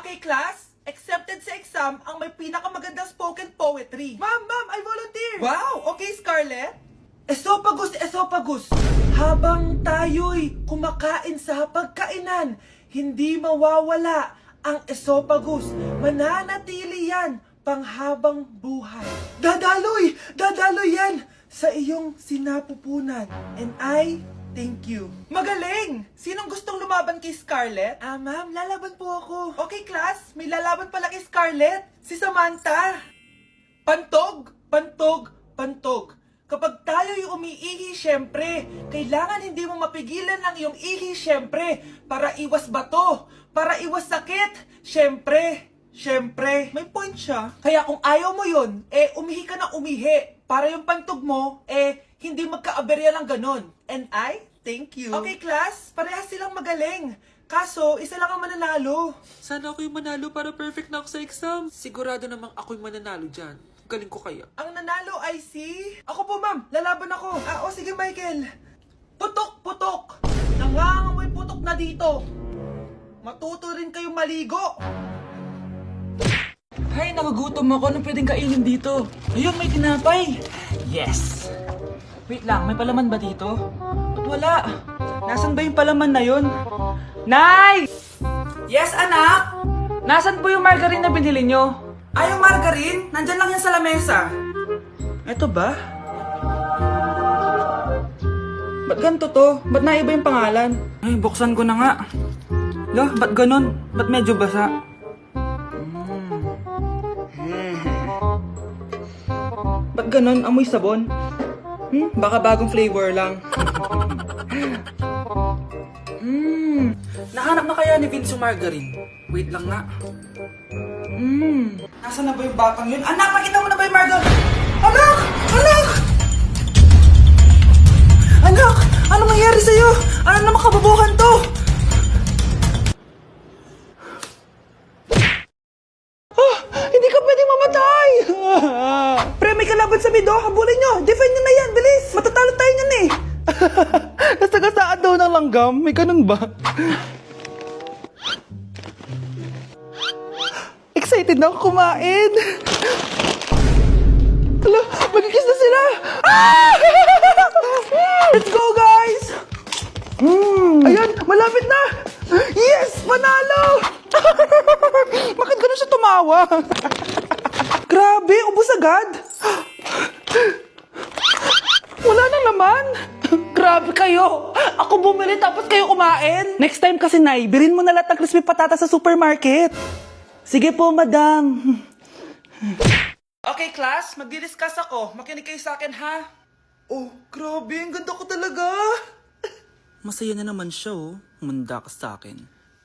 Okay, class? Accepted sa exam ang may pinakamagandang spoken poetry. Ma'am, I volunteer! Wow! Okay, Scarlett? Esophagus! Habang tayo'y kumakain sa pagkainan, hindi mawawala ang esophagus. Mananatili yan panghabang buhay. Dadaloy yan sa iyong sinapupunan. And I thank you. Magaling! Sinong gustong lumaban kay Scarlett? Ma'am, lalaban po ako. Okay, class. May lalaban pala kay Scarlett. Si Samantha. Pantog. Kapag tayo'y umiihi, syempre, kailangan hindi mo mapigilan ang iyong ihi, syempre, para iwas bato, para iwas sakit, syempre, may point siya. Kaya kung ayaw mo yun, umihi ka na umihi, para yung pantog mo, hindi magkaaberya lang ganon. And I thank you. Okay, class, parehas silang magaling. Kaso, isa lang ang mananalo. Sana ako yung manalo para perfect na ako sa exam. Sigurado namang ako yung mananalo dyan. Galing ko kaya. Ang nanalo ay si... Ako po, ma'am. Lalaban ako. Sige, Michael. Putok. Nangangamoy putok na dito. Matuto rin kayong maligo. Hay, nagugutom ako. Anong pwedeng kainin dito? Ayun, may tinapay. Yes! Wait lang, may palaman ba dito? Ba't wala? Nasaan ba yung palaman na yun? Nay! Yes, anak? Nasaan po yung margarine na binili nyo? Yung margarine? Nandyan lang yan sa lamesa. Eto ba? Ba't ganito to? Ba't naiba yung pangalan? Ay, buksan ko na nga. Lo, ba't ganun? Ba't medyo basa? Ba't ganun? Amoy sabon? Baka bagong flavor lang. Nahanap na kaya ni Vince yung margarine? Wait lang nga. Nasaan na ba yung batang yun? Anak, nakita mo na ba yung margarine? Anak! Ano mangyari sa'yo? Ano naman kababuhan to? Hindi ka pwedeng mamatay! Pre, may kalaban sa mido. Habulin nyo. Defend nyo na yan. Bilis. Matatalo tayo nyan eh. Nasagasaan daw ng langgam? May ganun ba? Excited na ako kumain. Hala, magkikis na sila. Let's go, guys! Ayan, malapit na. Yes, panalo. Bakit ganun siya tumawa? Grabe, ubos agad. Wala na naman. Grabe kayo. Ako bumili tapos kayo kumain. Next time kasi, Nay, bilhin mo na lahat ng crispy patata sa supermarket. Sige po, madam. Okay, class, magdi-discuss ako. Makinig kayo sa akin, ha? Oh, grabe, ang ganda ko talaga. Masaya na naman siya, oh. Manda ka sa akin.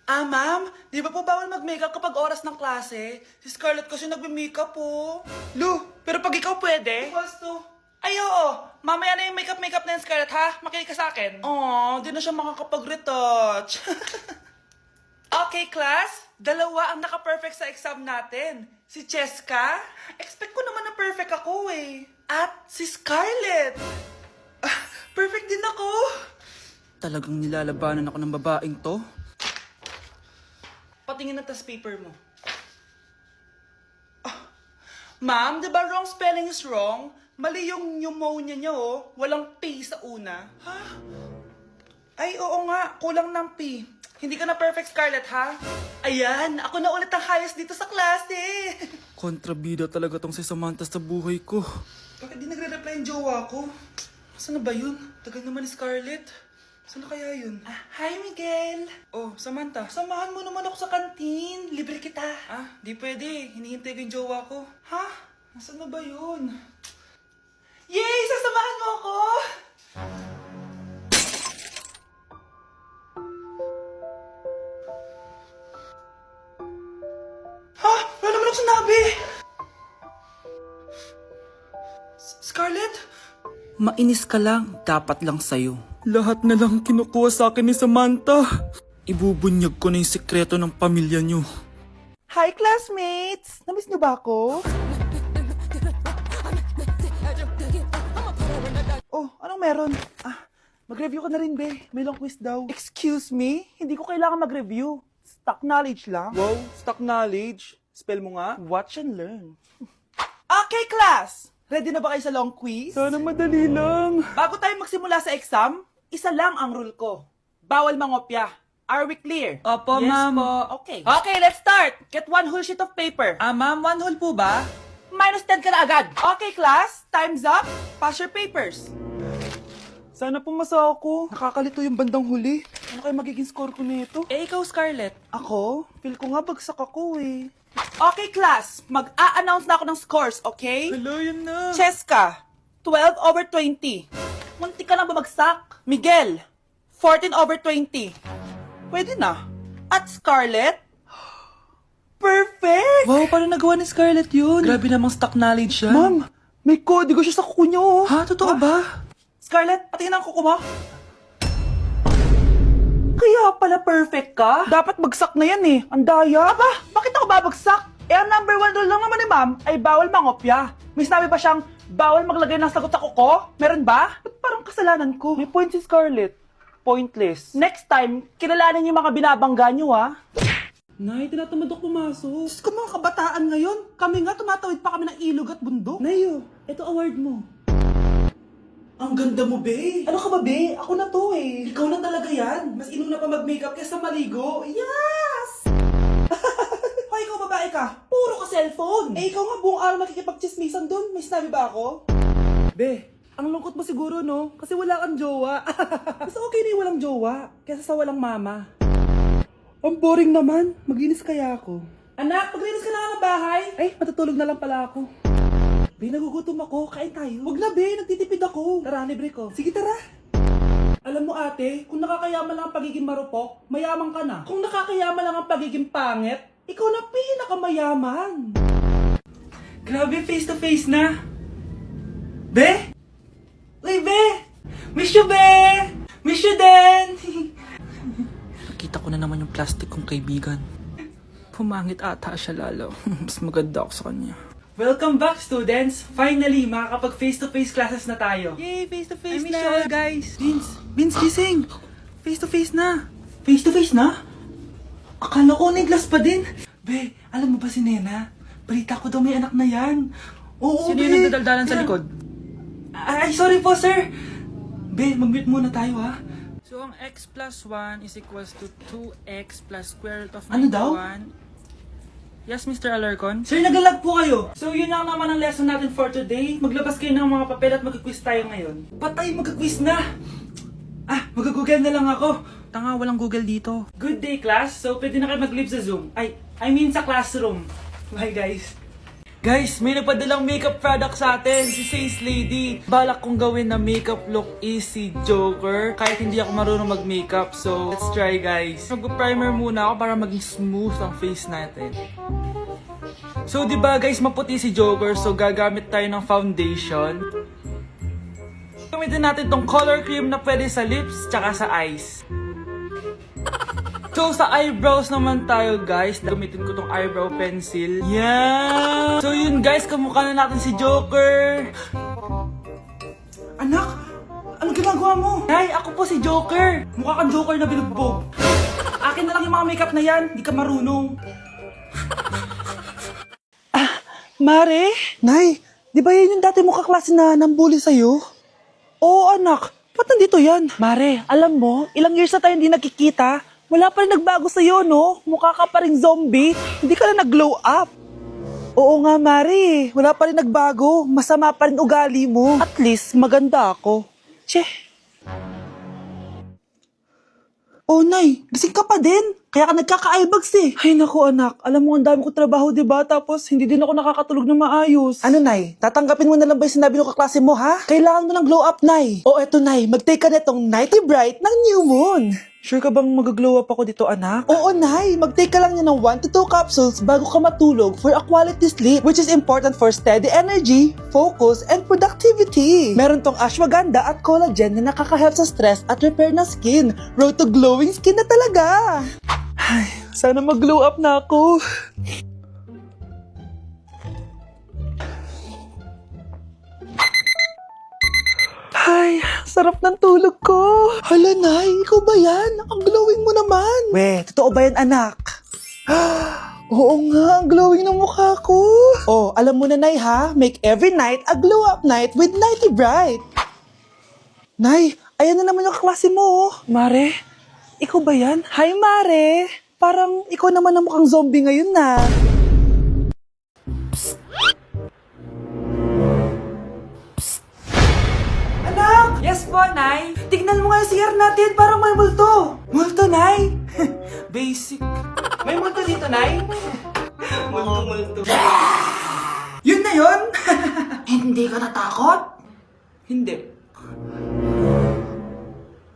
Ma'am, di ba po bawal mag-makeup kapag oras ng klase? Si Scarlett kasi nagme-makeup po. Lu, pero pag ikaw pwede? Gusto. Ay, oo. Mamaya na yung makeup na yung Scarlett, ha? Makinig ka sa akin. Di na siya makakapag-retouch. Okay, class. Dalawa ang naka-perfect sa exam natin. Si Cheska. Expect ko naman na perfect ako eh. At si Scarlett. Perfect din ako. Talagang nilalabanan ako ng babaeng to? Patingin na tas paper mo. Ma'am, di ba wrong spelling is wrong? Mali yung pneumonia niya, oh. Walang P sa una. Ha? Ay, oo nga. Kulang ng P. Hindi ka na perfect, Scarlett, ha? Ayan, ako na ulit ang highest dito sa klase. Kontrabida talaga tong si Samantha sa buhay ko. Bakit di nagre-reply yung jowa ko? Saan na ba yun? Tagal naman ni Scarlett. Saan na kaya yun? Hi, Miguel! Oh, Samantha, samahan mo naman ako sa kantin. Libre kita. Di pwede. Hinihintay ko yung jowa ko. Ha? Nasaan na ba yun? Yay! Sasamahan mo ako! Ha? Wala naman ako sinabi! Scarlett? Mainis ka lang, dapat lang sa'yo. Lahat na lang kinukuha sa akin ni Samantha. Ibubunyag ko na yung sikreto ng pamilya niyo. Hi, classmates! Namiss niyo ba ako? Oh, anong meron? Mag-review ka na rin, be. May long quiz daw. Excuse me? Hindi ko kailangan mag-review. Stock knowledge lang. Wow, stock knowledge. Spell mo nga. Watch and learn. Okay, class! Ready na ba kayo sa long quiz? Sana madali lang. Bago tayo magsimula sa exam, isa lang ang rule ko. Bawal mangopya. Are we clear? Opo, Yes ma'am. po. Okay. Okay, let's start. Get one whole sheet of paper. Ma'am, 1 whole po ba? Minus 10 ka na agad. Okay, class. Time's up. Pass your papers. Sana pumasa ako. Nakakalito yung bandang huli. Ano kayo magiging score ko nito? Ikaw, Scarlett. Ako? Feel ko nga bagsak ako eh. Okay, class. Mag-a-announce na ako ng scores, okay? Hello, yun na. Cheska, 12/20. Munti ka lang bumagsak. Miguel, 14/20. Pwede na. At Scarlett, perfect! Wow, paano nagawa ni Scarlett yun? Grabe namang stock knowledge yan. Ma'am, may kodigo siya sa kuko niyo. Oh. Ha? Totoo ba? Scarlett, patingin ang kuko mo. Kaya pala perfect ka? Dapat bagsak na yan eh. Ang daya. Aba, bakit ako babagsak? Eh, ang number 1 rule lang naman ni ma'am ay bawal mangopya. May sinabi ba siyang bawal maglagay ng sagot sa kuko? Meron ba? Ba't parang kasalanan ko? May point si Scarlett. Pointless. Next time, kilalanin yung mga binabangga nyo, ha? Nay, tinatamad ako pumasok. Diyos ko, mga kabataan ngayon. Kami nga, tumatawid pa kami ng ilog at bundok. Nayo, ito award mo. Ang ganda mo, be. Ano ka ba, be? Ako na to, eh. Ikaw na talaga yan. Mas inuna pa mag-makeup kaysa maligo. Yes! Hoy, ikaw babae ka. Puro ka cellphone. Eh, ikaw nga buong araw nakikipag-chismisan doon. May sinabi ba ako? Be, ang lungkot mo siguro, no? Kasi wala kang jowa. Mas okay na yung walang jowa kaysa sa walang mama. Ang boring naman. Maginis kaya ako. Anak, paglinis ka na nga ng bahay. Ay, matutulog na lang pala ako. Be, nagugutom ako. Kain tayo. Huwag na, be. Nagtitipid ako. Tara, libre ko. Sige, tara. Alam mo, ate, kung nakakayaman lang ang pagiging marupok, mayaman ka na. Kung nakakayaman lang ang pagiging pangit, ikaw na pinakamayaman. Grabe, face to face na. Be? Uy, be! Miss you, be! Miss you din! Nakita ko na naman yung plastic kong kaibigan. Pumangit ata siya lalo. Mas maganda ako sa kanya. Welcome back, students! Finally, makakapag face-to-face classes na tayo. Yay, face to face I miss na. you all, guys. Vince, gising. Face to face na. Face-to-face na? Akala ko neglas pa din. Be, alam mo ba si Nena? Balita ko daw may anak na yan. Oo, Sino be. yung nagdadaldalan sa likod? Ay, sorry po, sir. Be, mag-mute muna tayo, ha? So, ang x plus 1 is equals to 2x plus square root of Ano daw? 91. Yes, Mr. Alarcon? Sir, nagalag po kayo. So, yun lang naman ang lesson natin for today. Maglabas kayo ng mga papel at mag-quiz tayo ngayon. Patay, mag-quiz na! Mag-google na lang ako. Tanga, walang Google dito. Good day, class. So, pwede na kayo mag-leave sa Zoom. I mean sa classroom. Bye, guys. Guys, may nagpadalang makeup product sa atin, si Face Lady. Balak kong gawin na makeup look is si Joker, kahit hindi ako marunong mag-makeup. So, let's try guys. Mag-primer muna ako para maging smooth ang face natin. So, di ba guys, maputi si Joker, so gagamit tayo ng foundation. Gamitin natin tong color cream na pwede sa lips, tsaka sa eyes. So, sa eyebrows naman tayo, guys. Gamitin ko tong eyebrow pencil. Yan! So, yun, guys. Kamukha na natin si Joker. Anak, ano ginagawa mo? Nay, ako po si Joker. Mukha kang Joker na binugbog. Akin na lang yung mga makeup na yan. Di ka marunong. Mare? Nay, di ba yan yung dati mo kaklase na nambuli sa'yo? Oo, anak. Ba't nandito yan? Mare, alam mo, ilang years na tayo hindi nagkikita. Wala pa rin nagbago sa'yo, no? Mukha ka pa rin zombie. Hindi ka na nag-glow up. Oo nga, Mari. Wala pa rin nagbago. Masama pa rin ugali mo. At least, maganda ako. Che. Oh, Nay. Gising ka pa din. Kaya ka nagkaka-eyebags eh. Ay, naku anak. Alam mo, ang dami ko trabaho, diba? Tapos, hindi din ako nakakatulog na maayos. Ano, Nay? Tatanggapin mo na lang ba yung sinabi ng kaklase mo, ha? Kailangan mo ng glow up, Nay. O eto, Nay. Mag-take ka na itong Nighty Bright ng New Moon. Sure ka bang mag-glow up ako dito, anak? Oo, Nay. Mag-take ka lang niya ng 1 to 2 capsules bago ka matulog for a quality sleep, which is important for steady energy, focus, and productivity. Meron tong ashwagandha at collagen na nakaka-help sa stress at repair ng skin. Road to glowing skin na talaga. Ay, sana mag-glow up na ako. Ay, sarap ng tulog ko. Hala, Nay. Ikaw ba yan? Ang glowing mo naman. We, totoo ba yan, anak? Oo nga, ang glowing ng mukha ko. Oh, alam mo na, Nay, ha? Make every night a glow-up night with Nighty Bright. Nay, ayan na naman yung klase mo. Mare, ikaw ba yan? Hi, Mare. Parang ikaw naman ang mukhang zombie ngayon na. Anak! Yes po, Nay. Tignan mo nga yung CR natin, parang may multo. Multo, Nay? Basic. May multo dito, Nay? Multo. Yun na yun? Hindi ka natakot? Hindi.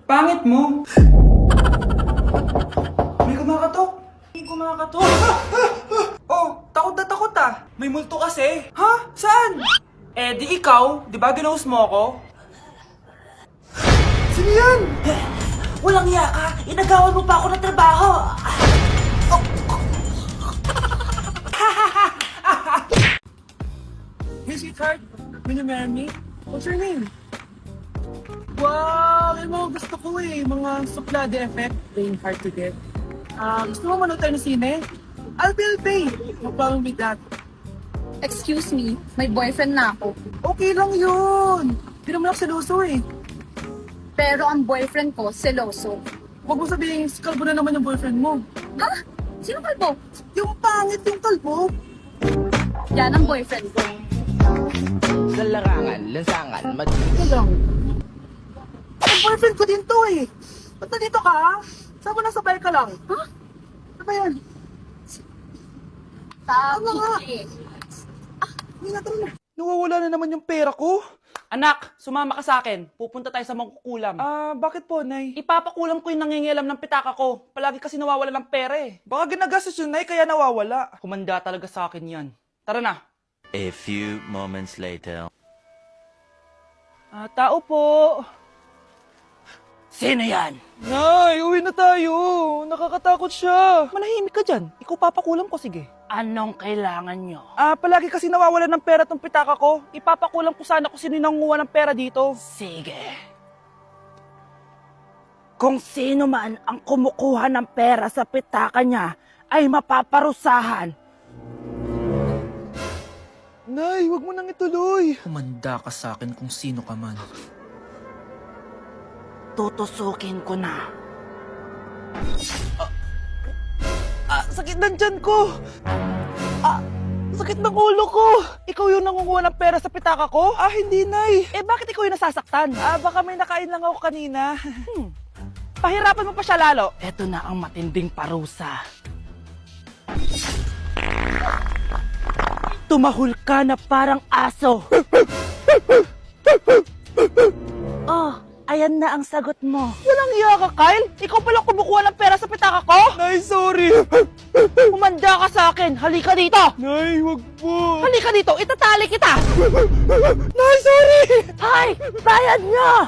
Pangit mo. May kumakatok. May kumakatok. Oh, takot na takot ah. May multo kasi. Ha? Saan? Eh, di ikaw. Di ba ginose mo ako? Sino yan? Walang iya ka. Inagawan mo pa ako ng trabaho. Hey, sweetheart. Will you marry me? What's your name? Wow! Yung mga gusto ko eh. Mga suplade effect. Playing hard to get. Gusto mo manood tayo ng sine? I'll pay. No problem with that. Excuse me, may boyfriend na ako. Okay lang yun. Hindi naman ako seloso eh. Pero ang boyfriend ko, seloso. Huwag mo sabihin, kalbo na naman yung boyfriend mo. Ha? Sino kalbo? Yung pangit yung kalbo. Yan ang boyfriend ko. Sa larangan, lansangan, Ito lang. Ang boyfriend ko din to eh. Ba't nandito ka? Saan mo nasabay ka lang? Ha? Ano ba yan? Tama nga. Hindi na tara na. Nawawala na naman yung pera ko. Anak, sumama ka sa akin. Pupunta tayo sa mangkukulam. Bakit po, Nay? Ipapakulam ko yung nangingialam ng pitaka ko. Palagi kasi nawawala ng pera eh. Baka ginagastos yun, Nay, kaya nawawala. Humanda talaga sa akin yan. Tara na. A few moments later. Tao po. Sino yan? Nay, uwi na tayo. Nakakatakot siya. Manahimik ka dyan. Ikaw papakulam ko, sige. Anong kailangan nyo? Palagi kasi nawawala ng pera tong pitaka ko. Ipapakulam ko sana kung sino yung nanguha ng pera dito. Sige. Kung sino man ang kumukuha ng pera sa pitaka niya, ay mapaparusahan. Nay, wag mo nang ituloy. Humanda ka sa akin kung sino ka man. Tutusukin ko na. Sakit ng tiyan ko. Sakit ng ulo ko. Ikaw yung nangunguha ng pera sa pitaka ko? Hindi, Nay. Bakit ikaw yung nasasaktan? Baka may nakain lang ako kanina. Pahirapan mo pa siya lalo. Ito na ang matinding parusa. Tumahol ka na parang aso. Oh, ayan na ang sagot mo. Walang iya ka, Kyle. Ikaw pala kumukuha ng pera sa pitaka ko? Nay, sorry. Humanda ka sa akin. Halika dito. Nay, wag po. Halika dito. Itatali kita. Nay, sorry. Hay, bayad niya.